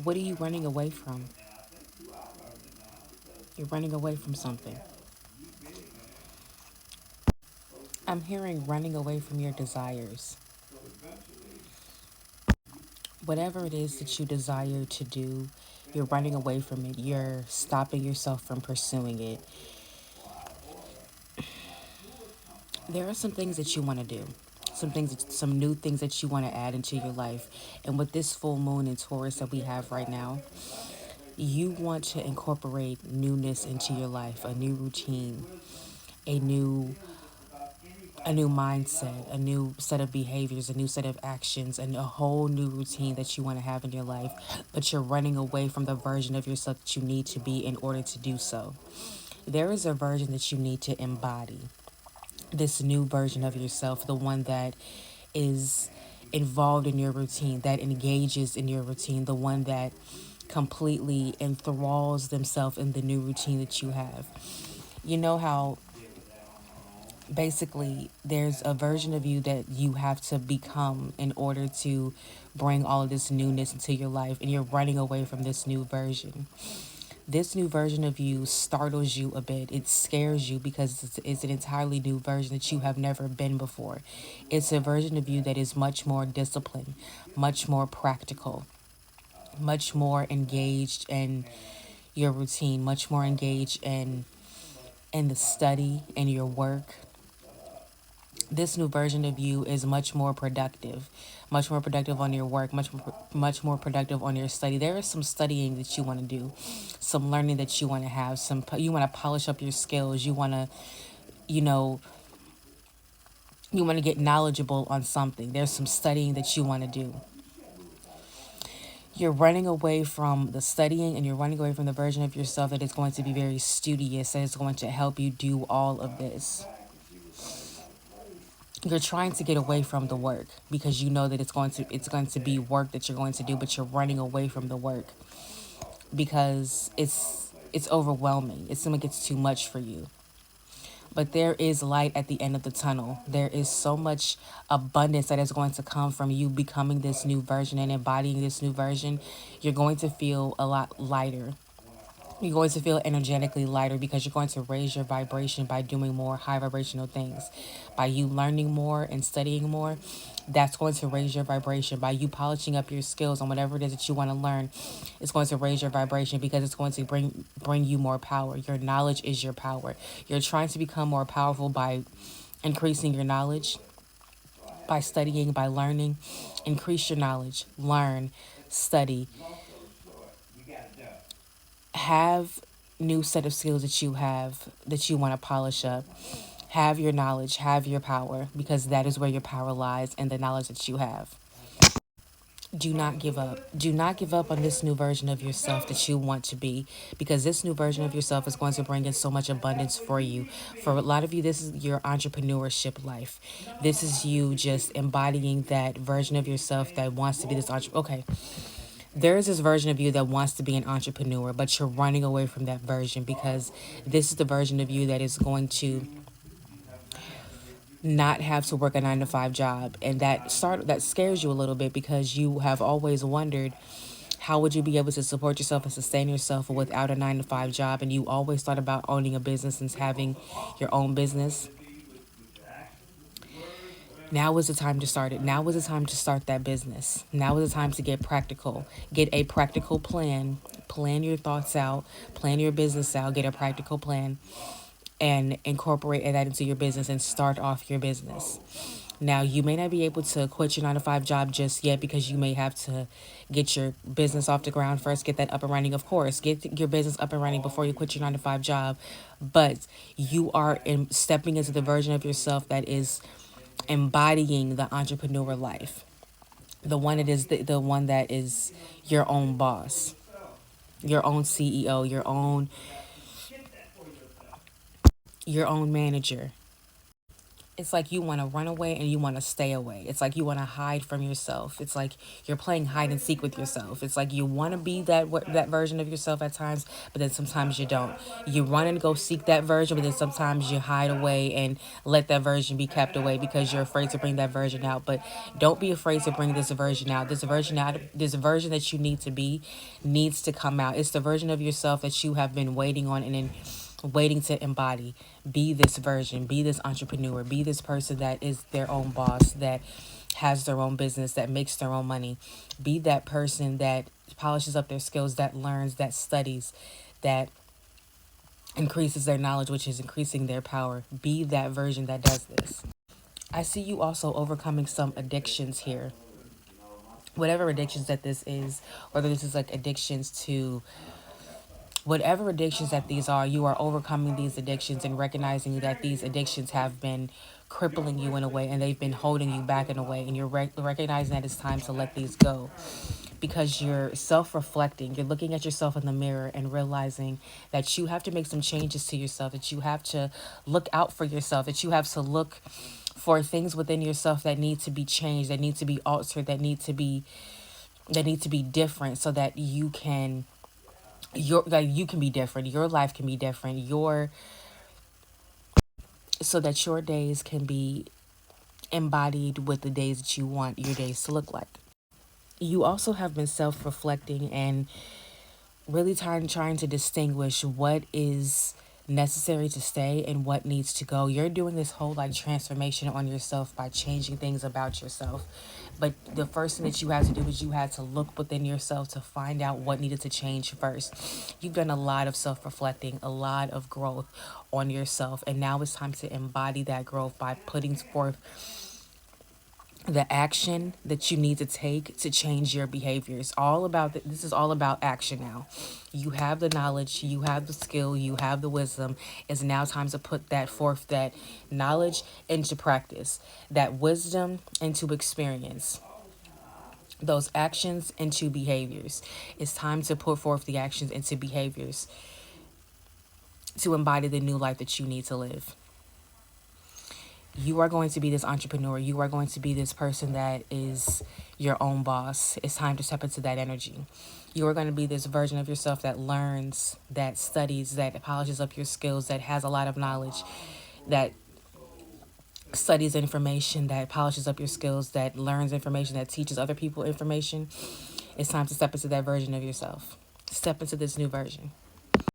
What are you running away from? You're running away from something. I'm hearing running away from your desires. Whatever it is that you desire to do, you're running away from it. You're stopping yourself from pursuing it. There are some things that you want to do. Some new things that you want to add into your life. And with this full moon in Taurus that we have right now, you want to incorporate newness into your life, a new routine, a new a new mindset, a new set of behaviors, a new set of actions, and a whole new routine that you want to have in your life, but you're running away from the version of yourself that you need to be in order to do so. There is a version that you need to embody. This new version of yourself, the one that is involved in your routine, that engages in your routine, the one that completely enthralls themselves in the new routine that you have. You know how basically there's a version of you that you have to become in order to bring all of this newness into your life, and you're running away from this new version. This new version of you startles you a bit. It scares you because it's an entirely new version that you have never been before. It's a version of you that is much more disciplined, much more practical, much more engaged in your routine, much more engaged in the study and your work. This new version of you is much more productive on your work, much more productive on your study. There is some studying that you want to do, some learning that you want to have, some you want to polish up your skills. You want to, you know, you want to get knowledgeable on something. There's some studying that you want to do. You're running away from the studying, and you're running away from the version of yourself that is going to be very studious, that is going to help you do all of this. You're trying to get away from the work because you know that it's going to be work that you're going to do, but you're running away from the work because it's overwhelming. It's like it's too much for you. But there is light at the end of the tunnel. There is so much abundance that is going to come from you becoming this new version and embodying this new version. You're going to feel a lot lighter. You're going to feel energetically lighter because you're going to raise your vibration by doing more high vibrational things. By you learning more and studying more, that's going to raise your vibration. By you polishing up your skills on whatever it is that you want to learn, it's going to raise your vibration because it's going to bring you more power. Your knowledge is your power. You're trying to become more powerful by increasing your knowledge, by studying, by learning. Increase your knowledge, learn, study, have new set of skills that you have that you want to polish up. Have your knowledge, have your power, because that is where your power lies in the knowledge that you have. Do not give up. Do not give up on this new version of yourself that you want to be, because this new version of yourself is going to bring in so much abundance for you. For a lot of you, this is your entrepreneurship life. This is you just embodying that version of yourself that wants to be this entrepreneur. Okay, there is this version of you that wants to be an entrepreneur, but you're running away from that version because this is the version of you that is going to not have to work a 9 to 5 job, and that scares you a little bit because you have always wondered how would you be able to support yourself and sustain yourself without a 9 to 5 job, and you always thought about owning a business and having your own business. Now is the time to start it. Now is the time to start that business. Now is the time to get practical. Get a practical plan. Plan your thoughts out. Plan your business out. Get a practical plan and incorporate that into your business and start off your business. Now, you may not be able to quit your 9 to 5 job just yet because you may have to get your business off the ground first, get that up and running, of course. Get your business up and running before you quit your 9 to 5 job. But you are stepping into the version of yourself that is embodying the entrepreneur life. The one that is the one that is your own boss, your own CEO, your own manager. it's like you want to run away and you want to stay away. It's like you want to hide from yourself. It's like you're playing hide and seek with yourself. It's like you want to be that version of yourself at times, but then sometimes you don't. You run and go seek that version, but then sometimes you hide away and let that version be kept away because you're afraid to bring that version out. But don't be afraid to bring this version out. This version that you need to be needs to come out. It's the version of yourself that you have been waiting on and waiting to embody. Be this version, be this entrepreneur, be this person that is their own boss, that has their own business, that makes their own money. Be that person that polishes up their skills, that learns, that studies, that increases their knowledge, which is increasing their power. Be that version that does this. I see you also overcoming some addictions here. Whatever addictions that this is, whether this is like addictions to whatever addictions that these are, you are overcoming these addictions and recognizing that these addictions have been crippling you in a way and they've been holding you back in a way. And you're recognizing that it's time to let these go because you're self-reflecting. You're looking at yourself in the mirror and realizing that you have to make some changes to yourself, that you have to look out for yourself, that you have to look for things within yourself that need to be changed, that need to be altered, that need to be different so that you can be different, your life can be different, your so that your days can be embodied with the days that you want your days to look like. You also have been self-reflecting and really trying to distinguish what is necessary to stay and what needs to go. You're doing this whole like transformation on yourself by changing things about yourself. But the first thing that you had to do is you had to look within yourself to find out what needed to change first. You've done a lot of self-reflecting, a lot of growth on yourself, and now it's time to embody that growth by putting forth the action that you need to take to change your behaviors. This is all about action now. You have the knowledge, you have the skill, you have the wisdom. It's now time to put that knowledge into practice, that wisdom into experience, those actions into behaviors. It's time to put forth the actions into behaviors to embody the new life that you need to live. You are going to be this entrepreneur. You are going to be this person that is your own boss. It's time to step into that energy. You are going to be this version of yourself that learns, that studies, that polishes up your skills, that has a lot of knowledge, that studies information, that polishes up your skills, that learns information, that teaches other people information. It's time to step into that version of yourself. Step into this new version.